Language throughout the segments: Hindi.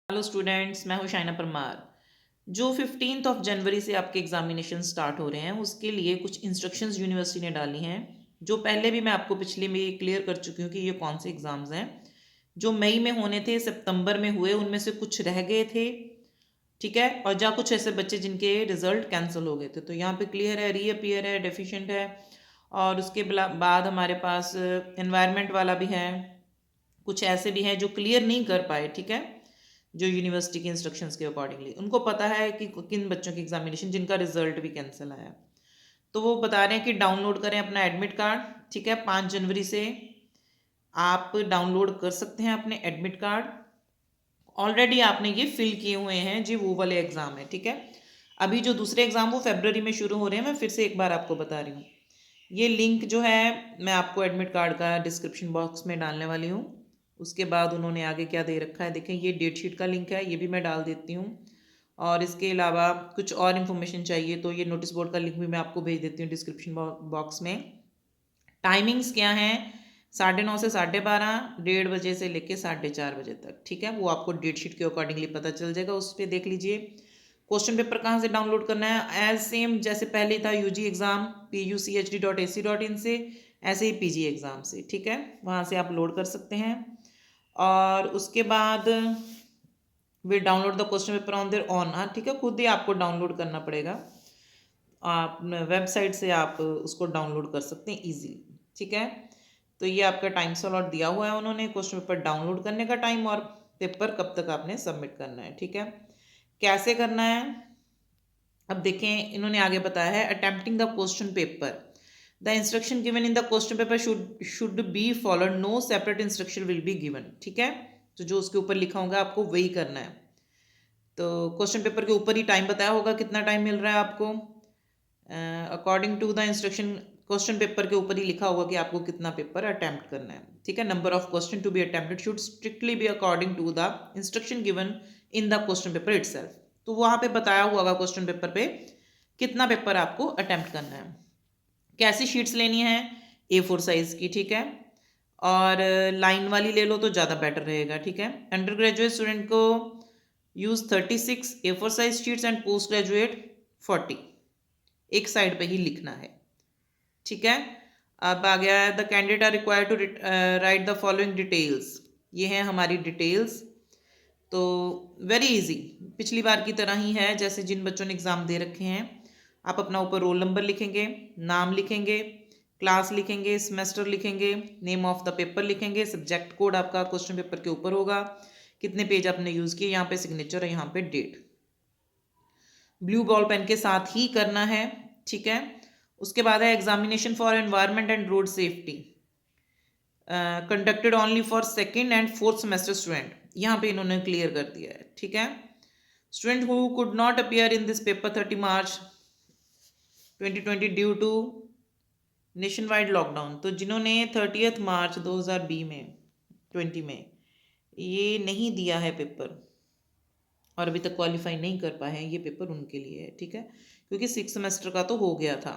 हेलो स्टूडेंट्स, मैं हूँ शाइना परमार। जो 15 जनवरी से आपके एग्जामिनेशन स्टार्ट हो रहे हैं उसके लिए कुछ इंस्ट्रक्शंस यूनिवर्सिटी ने डाली हैं, जो पहले भी मैं आपको पिछले में क्लियर कर चुकी हूँ कि ये कौन से एग्ज़ाम्स हैं। जो मई में होने थे, सितंबर में हुए, उनमें से कुछ रह गए थे, ठीक है। और जहाँ कुछ ऐसे बच्चे जिनके रिजल्ट कैंसिल हो गए थे, तो यहाँ पे क्लियर है, रीअपियर है, डेफिशिएंट है। और उसके बाद हमारे पास एनवायरनमेंट वाला भी है। कुछ ऐसे भी हैं जो क्लियर नहीं कर पाए, ठीक है, जो यूनिवर्सिटी के इंस्ट्रक्शंस के अकॉर्डिंगली उनको पता है कि किन बच्चों की एग्जामिनेशन जिनका रिजल्ट भी कैंसिल आया, तो वो बता रहे हैं कि डाउनलोड करें अपना एडमिट कार्ड। ठीक है, 5 जनवरी से आप डाउनलोड कर सकते हैं अपने एडमिट कार्ड। ऑलरेडी आपने ये फिल किए हुए हैं जी, वो वाले एग्ज़ाम है, ठीक है। अभी जो दूसरे एग्ज़ाम वो फरवरी में शुरू हो रहे हैं, मैं फिर से एक बार आपको बता रही हूँ। ये लिंक जो है मैं आपको एडमिट कार्ड का डिस्क्रिप्शन बॉक्स में डालने वाली हूँ। उसके बाद उन्होंने आगे क्या दे रखा है, देखें, ये डेट शीट का लिंक है, ये भी मैं डाल देती हूँ। और इसके अलावा कुछ और इन्फॉर्मेशन चाहिए तो ये नोटिस बोर्ड का लिंक भी मैं आपको भेज देती हूँ डिस्क्रिप्शन बॉक्स में। टाइमिंग्स क्या हैं, 9:30 से 12:30, 1:30 बजे से लेके 4:30 बजे तक, ठीक है। वो आपको डेट शीट के अकॉर्डिंगली पता चल जाएगा, उस पर देख लीजिए। क्वेश्चन पेपर कहाँ से डाउनलोड करना है, एज सेम जैसे पहले था यूजी एग्ज़ाम puchd.ac.in से, ऐसे ही पीजी एग्ज़ाम से, ठीक है, वहाँ से आप लोड कर सकते हैं। और उसके बाद वे download the question paper on their own, हाँ ठीक है, खुद ही आपको डाउनलोड करना पड़ेगा। आप वेबसाइट से आप उसको डाउनलोड कर सकते हैं ईजीली, ठीक है। तो ये आपका टाइम स्लॉट दिया हुआ है उन्होंने, क्वेश्चन पेपर डाउनलोड करने का टाइम और पेपर कब तक आपने सबमिट करना है, ठीक है। कैसे करना है, अब देखें, इन्होंने आगे बताया है, attempting the question paper, the instruction given in the question paper should be followed, no separate instruction will be given, ठीक है। तो जो उसके ऊपर लिखा होगा आपको वही करना है। तो क्वेश्चन पेपर के ऊपर ही टाइम बताया होगा कितना टाइम मिल रहा है आपको, according to the instruction. Question paper के ऊपर ही लिखा होगा कि आपको कितना पेपर अटेम्प्ट करना है, ठीक है। Number of question to be attempted should strictly be according to the instruction given in the question paper itself. तो वहाँ पे बताया हुआ होगा क्वेश्चन पेपर पे कितना पेपर आपको अटेम्प्ट करना है। कैसी शीट्स लेनी है, A4 साइज की, ठीक है। और लाइन वाली ले लो तो ज़्यादा बेटर रहेगा, ठीक है। अंडर ग्रेजुएट स्टूडेंट को use 36 A4 size sheets and post graduate 40, एक साइड पे ही लिखना है, ठीक है। अब आ गया है, the candidate are required to write the following details, ये है हमारी डिटेल्स। तो वेरी इजी, पिछली बार की तरह ही है, जैसे जिन बच्चों ने एग्ज़ाम दे रखे हैं। आप अपना ऊपर रोल नंबर लिखेंगे, नाम लिखेंगे, क्लास लिखेंगे, सेमेस्टर लिखेंगे, नेम ऑफ द पेपर लिखेंगे, सब्जेक्ट कोड आपका क्वेश्चन पेपर के ऊपर होगा, कितने पेज आपने यूज़ किए, यहाँ पे सिग्नेचर है, यहाँ पे डेट। ब्लू बॉल पेन के साथ ही करना है, ठीक है। उसके बाद है examination for environment and road safety, conducted only for second and fourth semester student, यहाँ पे इन्होंने क्लियर कर दिया है, ठीक है। Student who could not appear in this paper 30 March 2020 due to nationwide lockdown, तो जिन्होंने 30 मार्च 2020 में ये नहीं दिया है पेपर और अभी तक क्वालिफाई नहीं कर पाए हैं, ये पेपर उनके लिए है, ठीक है, क्योंकि 6 सेमेस्टर का तो हो गया था,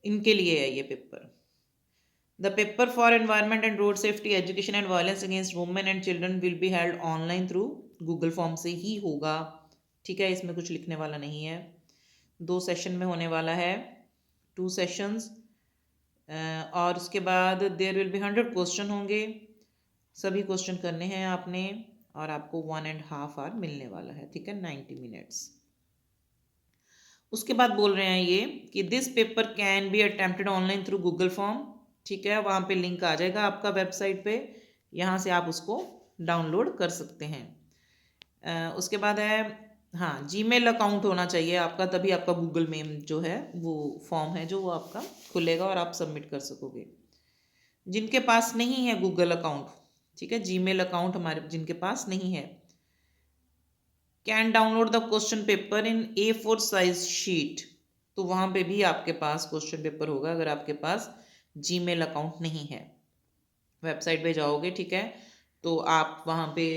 इनके लिए है ये paper. The paper for environment and road safety education and violence against women and children will be held online through Google form से ही होगा, ठीक है। इसमें कुछ लिखने वाला नहीं है, 2 सेशन में होने वाला है, 2 सेशंस। और उसके बाद देयर विल बी 100 क्वेश्चन होंगे, सभी क्वेश्चन करने हैं आपने, और आपको 1.5 आवर मिलने वाला है, ठीक है, 90 मिनट्स। उसके बाद बोल रहे हैं ये कि this paper can be attempted online through Google form, ठीक है, वहाँ पे लिंक आ जाएगा आपका वेबसाइट पे, यहाँ से आप उसको डाउनलोड कर सकते हैं। उसके बाद है, हाँ, जीमेल अकाउंट होना चाहिए आपका, तभी आपका गूगल में जो है वो फॉर्म है जो वो आपका खुलेगा और आप सबमिट कर सकोगे। जिनके पास नहीं है गूगल अकाउंट, ठीक है, जीमेल अकाउंट हमारे जिनके पास नहीं है, can download the question paper in A4 size sheet, तो वहाँ पे भी आपके पास क्वेश्चन पेपर होगा अगर आपके पास जीमेल अकाउंट नहीं है। वेबसाइट पे जाओगे, ठीक है, तो आप वहाँ पे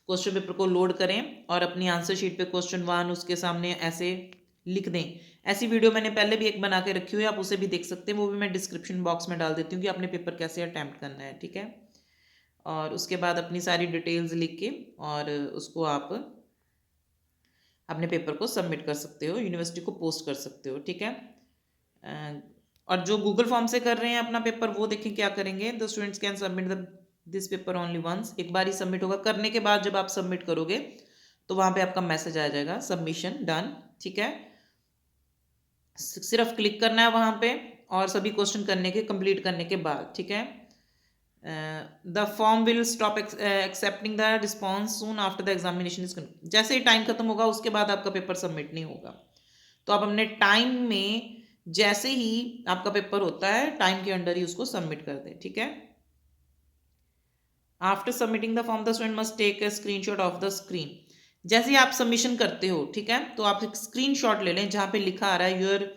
क्वेश्चन पेपर को लोड करें और अपनी आंसर शीट पे क्वेश्चन 1 उसके सामने ऐसे लिख दें। ऐसी वीडियो मैंने पहले भी एक बना के रखी हुई है, आप उसे भी देख सकते हैं, वो भी मैं डिस्क्रिप्शन बॉक्स में डाल देती हूँ कि आपने पेपर कैसे अटैम्प्ट करना है, ठीक है। और उसके बाद अपनी सारी डिटेल्स लिख के और उसको आप अपने पेपर को सबमिट कर सकते हो, यूनिवर्सिटी को पोस्ट कर सकते हो, ठीक है। और जो गूगल फॉर्म से कर रहे हैं अपना पेपर, वो देखें क्या करेंगे। The students can submit this paper only once, एक बार ही सबमिट होगा। करने के बाद जब आप सबमिट करोगे तो वहाँ पे आपका मैसेज आ जाएगा सबमिशन डन, ठीक है। सिर्फ क्लिक करना है वहाँ पे और सभी क्वेश्चन करने के कंप्लीट करने के बाद, ठीक है। The form will stop accepting the response soon after the examination is, जैसे ही टाइम खत्म होगा उसके बाद आपका पेपर सबमिट नहीं होगा। तो आप अपने टाइम में जैसे ही आपका पेपर होता है टाइम के अंडर ही उसको सबमिट कर दें, ठीक है। After submitting the form the student must take a screenshot of the screen, जैसे ही आप सबमिशन करते हो, ठीक है, तो आप एक स्क्रीनशॉट ले लें जहाँ पे लिखा आ रहा है योर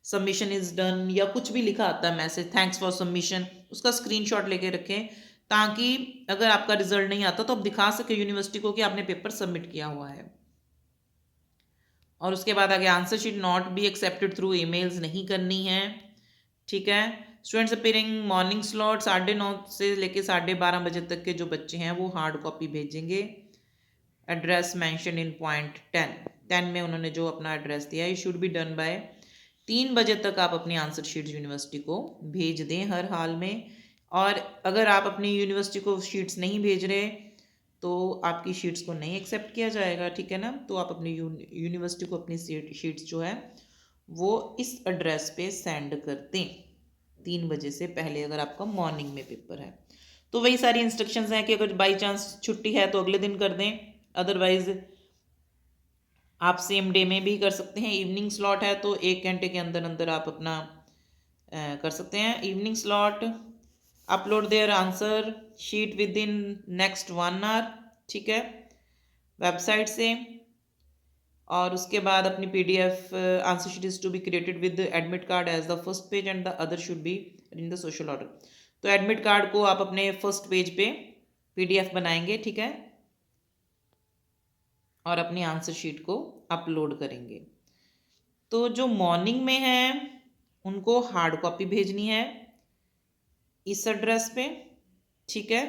सबमिशन इज डन, या कुछ भी लिखा आता है मैसेज थैंक्स फॉर सबमिशन, उसका स्क्रीनशॉट लेके रखें ताकि अगर आपका रिजल्ट नहीं आता तो आप दिखा सके यूनिवर्सिटी को कि आपने पेपर सबमिट किया हुआ है। और उसके बाद आगे answer sheet not be accepted through emails नहीं करनी है, ठीक है। स्टूडेंट्स अपीयरिंग मॉर्निंग स्लॉट 9:30 से लेके 12:30 बजे तक के जो बच्चे हैं वो हार्ड कॉपी भेजेंगे। एड्रेस मेंशन इन पॉइंट 10 में उन्होंने जो अपना एड्रेस दिया है, शुड बी डन बाय 3 बजे तक आप अपनी आंसर शीट यूनिवर्सिटी को भेज दें हर हाल में। और अगर आप अपनी यूनिवर्सिटी को शीट्स नहीं भेज रहे तो आपकी शीट्स को नहीं एक्सेप्ट किया जाएगा, ठीक है ना। तो आप अपनी यूनिवर्सिटी को अपनी शीट्स जो है वो इस एड्रेस पे सेंड कर दें 3 बजे से पहले, अगर आपका मॉर्निंग में पेपर है। तो वही सारी इंस्ट्रक्शंस हैं कि अगर बाई चांस छुट्टी है तो अगले दिन कर दें, अदरवाइज आप सेम डे में भी कर सकते हैं। इवनिंग स्लॉट है तो 1 घंटे के अंदर अंदर आप अपना कर सकते हैं evening slot. Upload their answer sheet within next 1 hour, ठीक है, वेबसाइट से। और उसके बाद अपनी PDF answer sheet is to be created with admit card as the first page and the other should be in the social order. तो एडमिट कार्ड को आप अपने फर्स्ट पेज पे PDF बनाएंगे, ठीक है, और अपनी आंसर शीट को अपलोड करेंगे। तो जो मॉर्निंग में है उनको हार्ड कॉपी भेजनी है इस एड्रेस पे, ठीक है।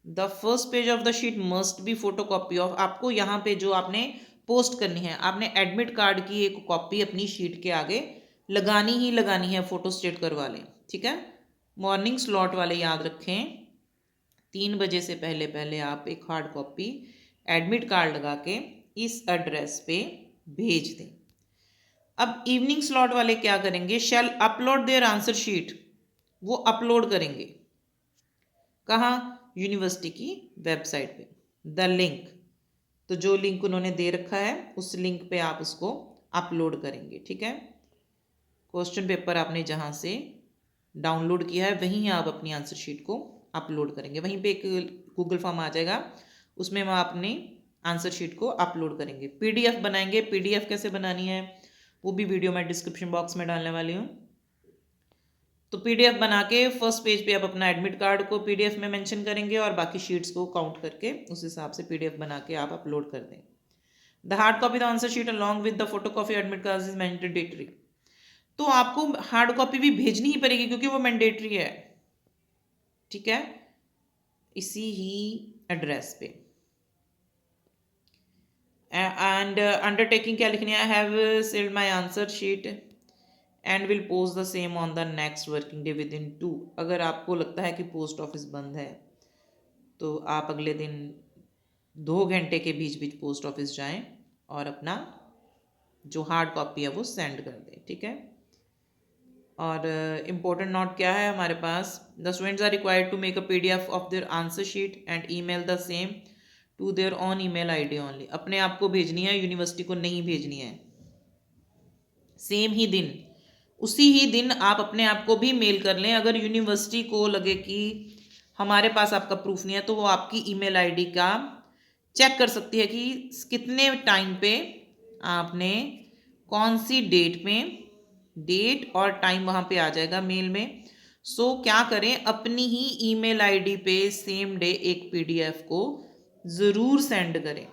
The first page of the sheet must be photo copy of, आपको यहाँ पे जो आपने पोस्ट करनी है, आपने एडमिट कार्ड की एक कॉपी अपनी शीट के आगे लगानी ही लगानी है, फोटो स्टेट करवा लें, ठीक है। मॉर्निंग स्लॉट वाले याद रखें 3 बजे से पहले पहले आप एक हार्ड कॉपी एडमिट कार्ड लगा के इस एड्रेस पे भेज दें। अब इवनिंग स्लॉट वाले क्या करेंगे, शैल अपलोड देयर आंसर शीट, वो अपलोड करेंगे कहाँ, यूनिवर्सिटी की वेबसाइट पे। द लिंक, तो जो लिंक उन्होंने दे रखा है उस लिंक पे आप उसको अपलोड करेंगे, ठीक है। क्वेश्चन पेपर आपने जहाँ से डाउनलोड किया है वहीं आप अपनी आंसर शीट को अपलोड करेंगे। वहीं पे एक गूगल फॉर्म आ जाएगा, उसमें हम अपनी आंसर शीट को अपलोड करेंगे। PDF बनाएंगे, PDF कैसे बनानी है वो भी वीडियो मैं डिस्क्रिप्शन बॉक्स में डालने वाली हूँ। तो PDF बना के फर्स्ट पेज पे आप अपना एडमिट कार्ड को PDF में मेंशन करेंगे और बाकी शीट्स को काउंट करके उस हिसाब से PDF बना के आप अपलोड कर दें। The hard copy the answer sheet along with the photo copy admit card is mandatory, तो आपको हार्ड कॉपी भी भेजनी ही पड़ेगी क्योंकि वो मैंडेटरी है, ठीक है, इसी ही एड्रेस पे। एंड अंडरटेकिंग क्या लिखनी है, I have sailed my answer sheet and will post the same on the next working day with in 2। अगर आपको लगता है कि पोस्ट ऑफिस बंद है तो आप अगले दिन 2 घंटे के बीच बीच पोस्ट ऑफिस जाएं और अपना जो हार्ड कॉपी है वो सेंड कर दें, ठीक है। और इम्पोर्टेंट नोट क्या है हमारे पास, the students are required to make a PDF of their answer sheet and email the same to their own email ID only. अपने आप को भेजनी है, यूनिवर्सिटी को नहीं भेजनी है। सेम ही दिन, उसी ही दिन आप अपने आप को भी मेल कर लें। अगर यूनिवर्सिटी को लगे कि हमारे पास आपका प्रूफ नहीं है तो वो आपकी ईमेल ID का चेक कर सकती है कि कितने टाइम पे आपने कौन सी डेट में, डेट और टाइम वहाँ पे आ जाएगा मेल में। सो क्या करें, अपनी ही ईमेल ID पे सेम डे एक PDF को ज़रूर सेंड करें।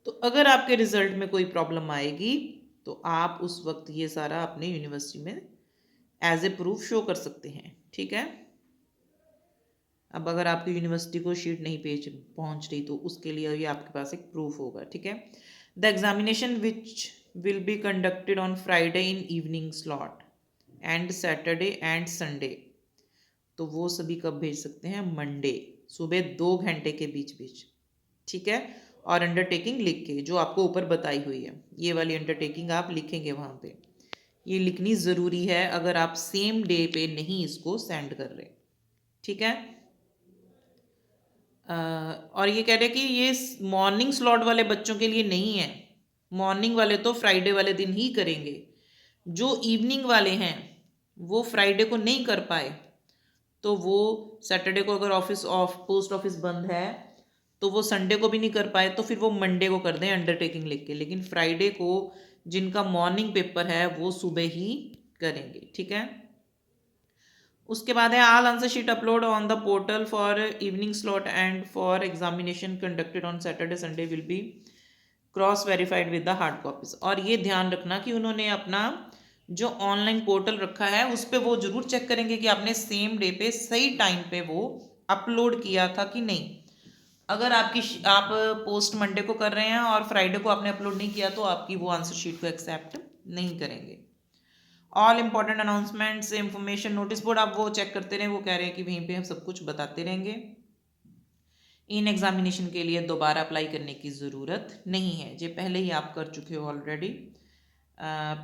तो अगर आपके रिजल्ट में कोई प्रॉब्लम आएगी तो आप उस वक्त ये सारा अपने यूनिवर्सिटी में एज ए प्रूफ शो कर सकते हैं, ठीक है। अब अगर आपकी यूनिवर्सिटी को शीट नहीं पहुंच रही तो उसके लिए ये आपके पास एक प्रूफ होगा, ठीक है। The examination which will be conducted on Friday in evening slot and Saturday and Sunday, तो वो सभी कब भेज सकते हैं, मंडे सुबह 2 घंटे के बीच बीच, ठीक है। और अंडरटेकिंग लिख के जो आपको ऊपर बताई हुई है, ये वाली अंडरटेकिंग आप लिखेंगे वहाँ पे, ये लिखनी ज़रूरी है अगर आप सेम डे पे नहीं इसको सेंड कर रहे, ठीक है। और ये कह रहे हैं कि ये मॉर्निंग स्लॉट वाले बच्चों के लिए नहीं है, मॉर्निंग वाले तो फ्राइडे वाले दिन ही करेंगे, जो इवनिंग वाले हैं वो फ्राइडे को नहीं कर पाए तो वो सैटरडे को, अगर ऑफिस ऑफ पोस्ट ऑफिस बंद है तो वो संडे को भी नहीं कर पाए तो फिर वो मंडे को कर दें अंडरटेकिंग लिख के, लेकिन फ्राइडे को जिनका मॉर्निंग पेपर है वो सुबह ही करेंगे, ठीक है। उसके बाद है all answer sheet upload on the portal for evening slot and for examination conducted on Saturday Sunday will be cross verified with the hard copies. और ये ध्यान रखना कि उन्होंने अपना जो ऑनलाइन पोर्टल रखा है उस पर वो जरूर चेक करेंगे कि आपने सेम डे पे सही टाइम पे वो अपलोड किया था कि नहीं। अगर आप पोस्ट मंडे को कर रहे हैं और फ्राइडे को आपने अपलोड नहीं किया तो आपकी वो आंसर शीट को एक्सेप्ट नहीं करेंगे। All important announcements information notice board आप वो चेक करते रहें, वो कह रहे हैं कि वहीं पे हम सब कुछ बताते रहेंगे। इन एग्जामिनेशन के लिए दोबारा अप्लाई करने की ज़रूरत नहीं है, ये पहले ही आप कर चुके हो already.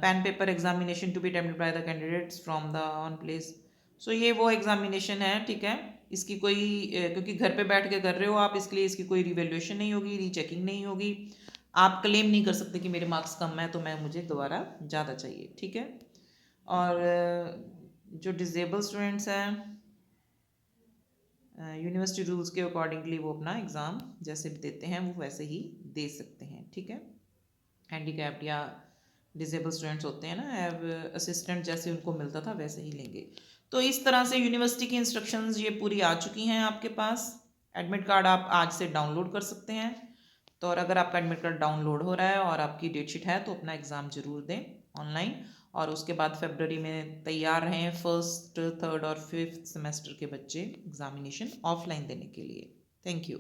Pen paper examination to be attempted by the candidates from the own place, so ये वो एग्जामिनेशन है, ठीक है। इसकी कोई क्योंकि घर पे बैठ के कर रहे हो आप, इसलिए इसकी कोई रिवैल्यूएशन नहीं होगी, रीचेकिंग नहीं होगी, आप क्लेम नहीं कर सकते कि मेरे मार्क्स कम है तो मुझे दोबारा ज़्यादा चाहिए, ठीक है। और जो डिजेबल स्टूडेंट्स हैं यूनिवर्सिटी रूल्स के अकॉर्डिंगली वो अपना एग्ज़ाम जैसे भी देते हैं वो वैसे ही दे सकते हैं, ठीक है। हैंडीकैप्ड या डिजेबल स्टूडेंट्स होते हैं ना, हैव असिस्टेंट जैसे उनको मिलता था वैसे ही लेंगे। तो इस तरह से यूनिवर्सिटी की इंस्ट्रक्शंस ये पूरी आ चुकी हैं आपके पास। एडमिट कार्ड आप आज से डाउनलोड कर सकते हैं, तो और अगर आपका एडमिट कार्ड डाउनलोड हो रहा है और आपकी डेटशीट है तो अपना एग्ज़ाम ज़रूर दें ऑनलाइन, और उसके बाद फरवरी में तैयार रहें फर्स्ट, थर्ड और फिफ्थ सेमेस्टर के बच्चे एग्जामिनेशन ऑफलाइन देने के लिए। Thank you.